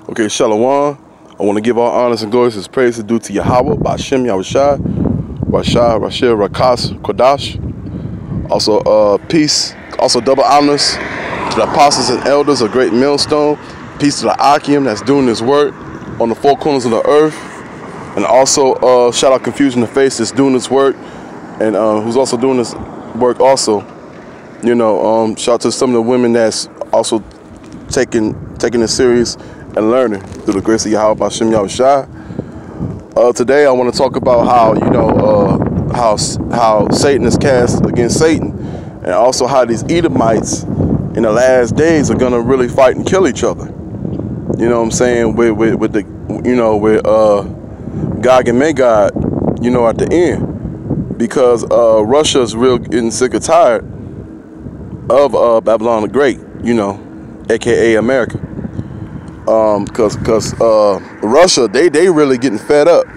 Okay, Shalom. I want to give all honors and glories and praise due to Yahweh, Ba'Shem Yahushai, Rashah, Rashir, Rakas, Kodash. Also, peace. Also, double honors to the apostles and elders of Great Millstone. Peace to the Akim that's doing this work on the four corners of the earth. And also, shout out Confusion the Face that's doing this work and who's also doing this work also. You know, shout out to some of the women that's also taking it serious and learning through the grace of Yahweh Ba'Shem Yahushai. Today I want to talk about how, you know, how Satan is cast against Satan, and also how these Edomites in the last days are gonna really fight and kill each other. You know what I'm saying? With the, you know, with Gog and Magog, you know, at the end, because Russia's real getting sick or tired of Babylon the Great, you know, aka America. Cause Russia, they really getting fed up,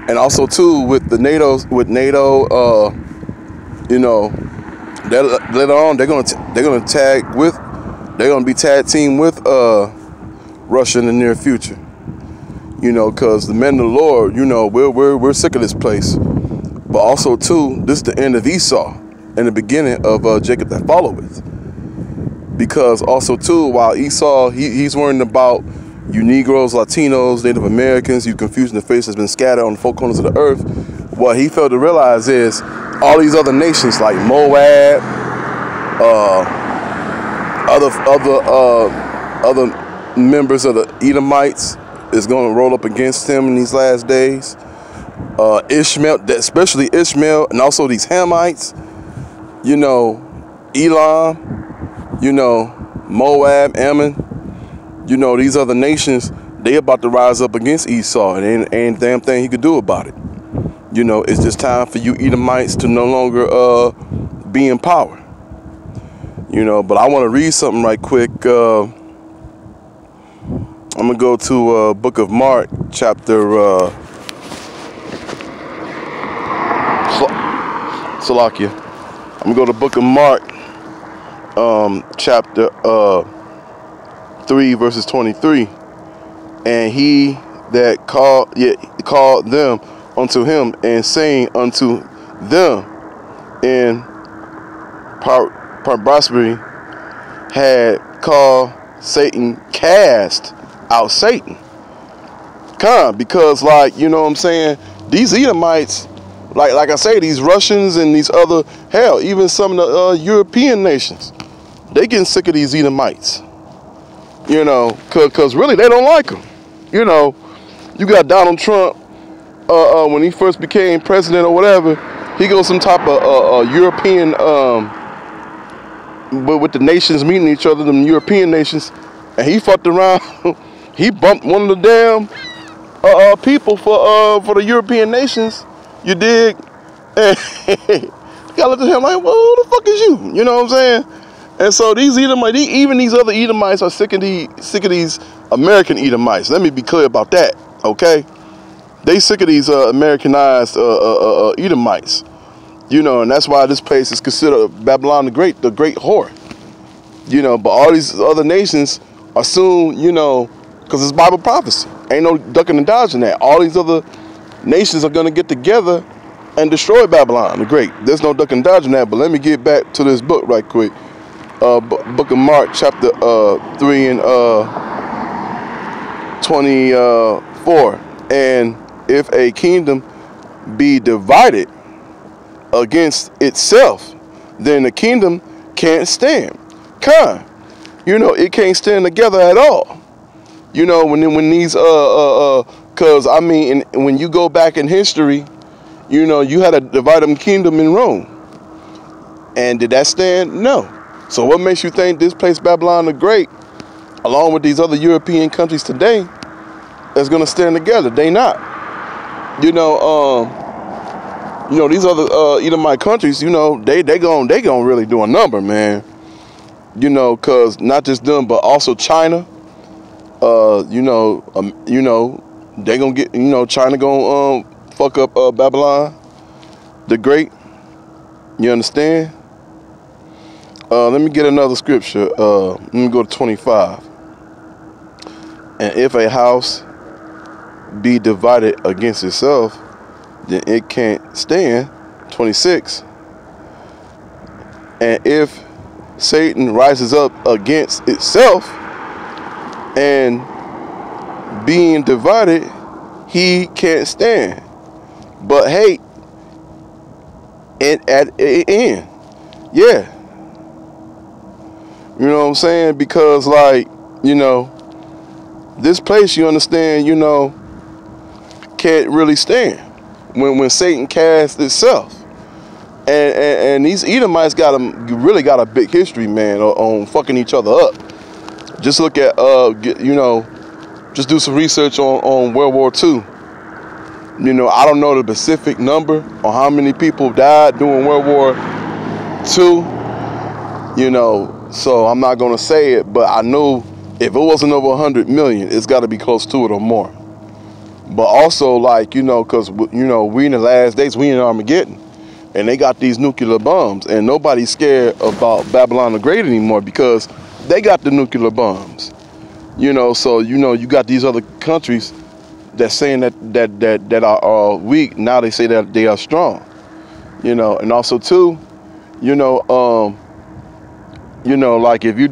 and also too with the NATO, you know, later on they're gonna be tag team with Russia in the near future. You know, cause the men of the Lord, you know, we're sick of this place, but also too this is the end of Esau and the beginning of Jacob that followeth. Because also too, while Esau, he's worrying about you Negroes, Latinos, Native Americans, you Confusion the Face has been scattered on the four corners of the earth. What he failed to realize is all these other nations like Moab, other members of the Edomites is going to roll up against him in these last days. Ishmael, especially Ishmael, and also these Hamites, you know, Elam, you know, Moab, Ammon, you know, these other nations, they about to rise up against Esau, and ain't a damn thing he could do about it. You know, it's just time for you Edomites to no longer be in power. You know, but I want to read something right quick. I'm going to go to Book of Mark, chapter Salakia. I'm going to go to Book of Mark, chapter 3 verses 23, and he that called them unto him, and saying unto them in Parbrasbury, had called Satan, cast out Satan. Because, like, you know what I'm saying, these Edomites, like I say, these Russians and these other, hell, even some of the European nations, they getting sick of these Edomites. You know, cause really they don't like them. You know, you got Donald Trump, when he first became president or whatever, he goes some type of European, but with the nations meeting each other, them European nations, and he fucked around. He bumped one of the damn people for the European nations. You dig? And you gotta look at him like, well, who the fuck is you? You know what I'm saying? And so these Edomites, even these other Edomites are sick of these American Edomites. Let me be clear about that, okay? They sick of these Americanized Edomites. You know, and that's why this place is considered Babylon the great whore. You know, but all these other nations are soon, you know, because it's Bible prophecy. Ain't no ducking and dodging that. All these other nations are going to get together and destroy Babylon the Great. There's no ducking and dodging that, but let me get back to this book right quick. Book of Mark, chapter 3 and 24. And if a kingdom be divided against itself, then the kingdom can't stand. You know, it can't stand together at all. You know, when these cause I mean, when you go back in history, you know, you had a divided kingdom in Rome, and did that stand? No. So what makes you think this place Babylon the Great, along with these other European countries today, is gonna stand together? They not. You know, these other Edomite countries, you know, they gonna really do a number, man. You know, cause not just them, but also China. You know, they gonna get, you know, China gonna fuck up Babylon the Great. You understand? Let me get another scripture. Let me go to 25. And if a house be divided against itself, then it can't stand. 26. And if Satan rises up against itself and being divided, he can't stand. But hate and at the end. Yeah. You know what I'm saying? Because, like, you know, this place, you understand, you know, can't really stand when Satan casts itself. And these Edomites really got a big history, man, on fucking each other up. Just look at, you know, just do some research on World War II. You know, I don't know the specific number on how many people died during World War II. You know, so I'm not gonna say it, but I know if it wasn't over 100 million, it's got to be close to it or more. But also, like, you know, because, you know, we in the last days, we in Armageddon, and they got these nuclear bombs, and nobody's scared about Babylon the Great anymore because they got the nuclear bombs. You know, so, you know, you got these other countries that's saying that are weak. Now they say that they are strong. You know, and also too, you know, like if you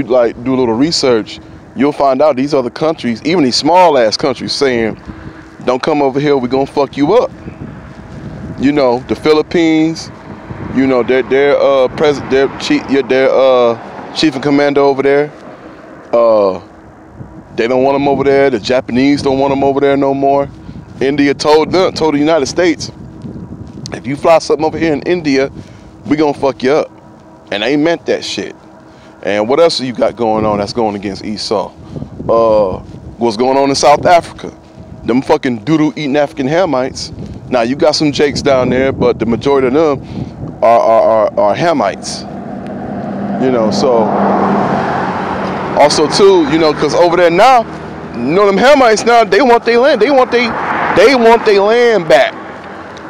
like do a little research, you'll find out these other countries, even these small ass countries, saying, "Don't come over here, we're gonna fuck you up." You know, the Philippines, you know, their chief and commander over there, they don't want them over there. The Japanese don't want them over there no more. India told the United States, if you fly something over here in India, we gonna fuck you up. And they meant that shit. And what else you got going on that's going against Esau? What's going on in South Africa? Them fucking doodle eating African Hamites. Now you got some Jakes down there, but the majority of them are Hamites. You know, so also too, you know, because over there now, you know, them Hamites now, they want their land. They want their land back.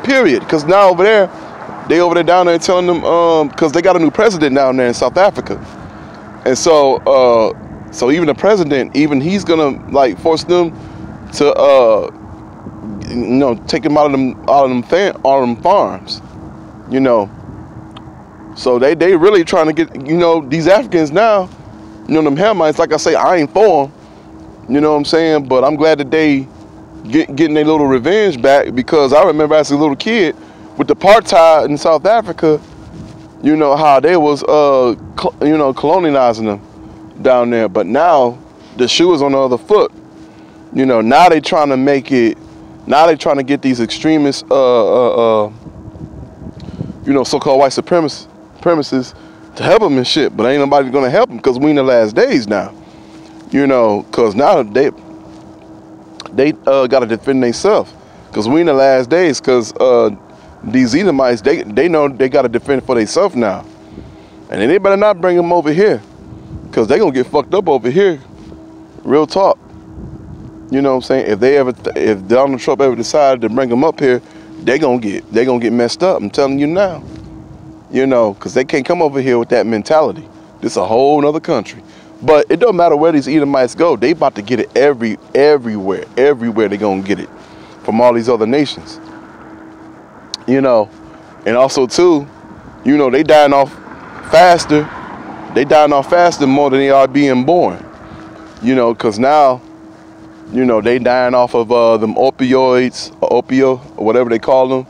Period. Because now over there, they over there down there telling them, because they got a new president down there in South Africa. And so, so even the president, even he's gonna like force them to, you know, take them out of them farms, you know. So they really trying to get, you know, these Africans now, you know, them Hamites. Like I say, I ain't for them, you know what I'm saying. But I'm glad that they getting their little revenge back, because I remember as a little kid with the apartheid in South Africa, you know, how they was, you know, colonizing them down there. But now the shoe is on the other foot. You know, now they trying to make it, now they trying to get these extremists, you know, so-called white supremacists to help them and shit. But ain't nobody gonna help them because we in the last days now. You know, because now they got to defend themselves. Because we in the last days, because these Edomites, they know they got to defend for themselves now. And then they better not bring them over here, because they going to get fucked up over here. Real talk. You know what I'm saying? If Donald Trump ever decided to bring them up here, they gonna get messed up. I'm telling you now. You know, because they can't come over here with that mentality. This is a whole nother country. But it don't matter where these Edomites go. They about to get it everywhere. Everywhere they gonna get it from all these other nations. You know, and also too, you know, they dying off faster. They dying off faster more than they are being born. You know, because now, you know, they dying off of them opioids, or whatever they call them.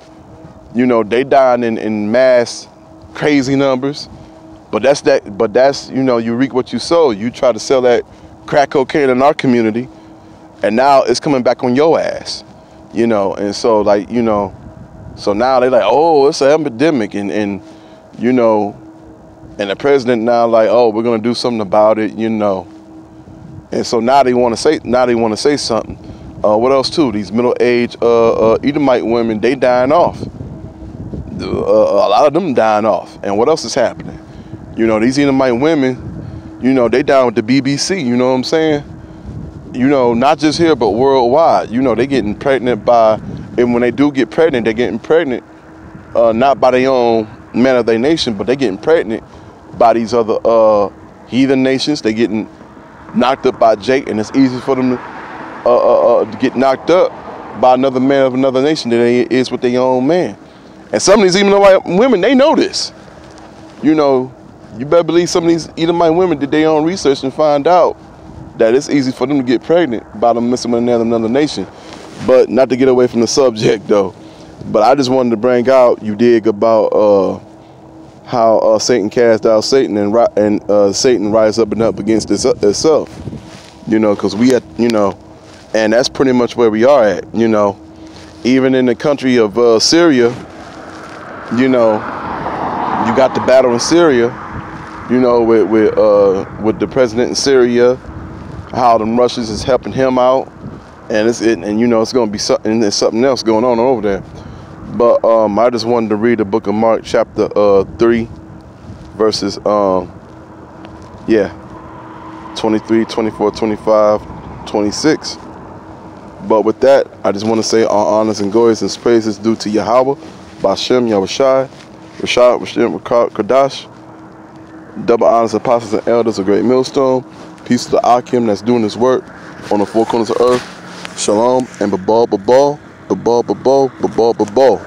You know, they dying in mass crazy numbers. But that's, you know, you reap what you sow. You try to sell that crack cocaine in our community, and now it's coming back on your ass. You know, and so, like, you know, so now they like, oh, it's an epidemic, and you know, and the president now like, oh, we're gonna do something about it, you know. And so now they want to say something. What else too? These middle-aged Edomite women, they dying off. A lot of them dying off. And what else is happening? You know, these Edomite women, you know, they down with the BBC, you know what I'm saying? You know, not just here, but worldwide. You know, they getting pregnant by, and when they do get pregnant, they're getting pregnant not by their own men of their nation, but they getting pregnant by these other heathen nations. They getting knocked up by Jake, and it's easy for them to get knocked up by another man of another nation than it is with their own man. And some of these Edomite women, they know this. You know, you better believe some of these Edomite women did their own research and find out that it's easy for them to get pregnant by them messing with another nation. But not to get away from the subject though. But I just wanted to bring out, you dig, about how Satan cast out Satan, and Satan rise up and up against itself. You know, because we had, you know, and that's pretty much where we are at. You know, even in the country of Syria, you know, you got the battle in Syria. You know, with the president in Syria, how the Russians is helping him out, and you know it's gonna be something. There's something else going on over there. But I just wanted to read the book of Mark, chapter 3, verses 23, 24, 25, 26. But with that, I just want to say all honors and glories and praises due to Yahweh, Bashem, Yahushai, Rashad, Rashem, Kodash, double honors, apostles and elders, a great millstone. Peace to the Akim that's doing his work on the four corners of earth. Shalom and babal, babal, babal, babal, babal, babal.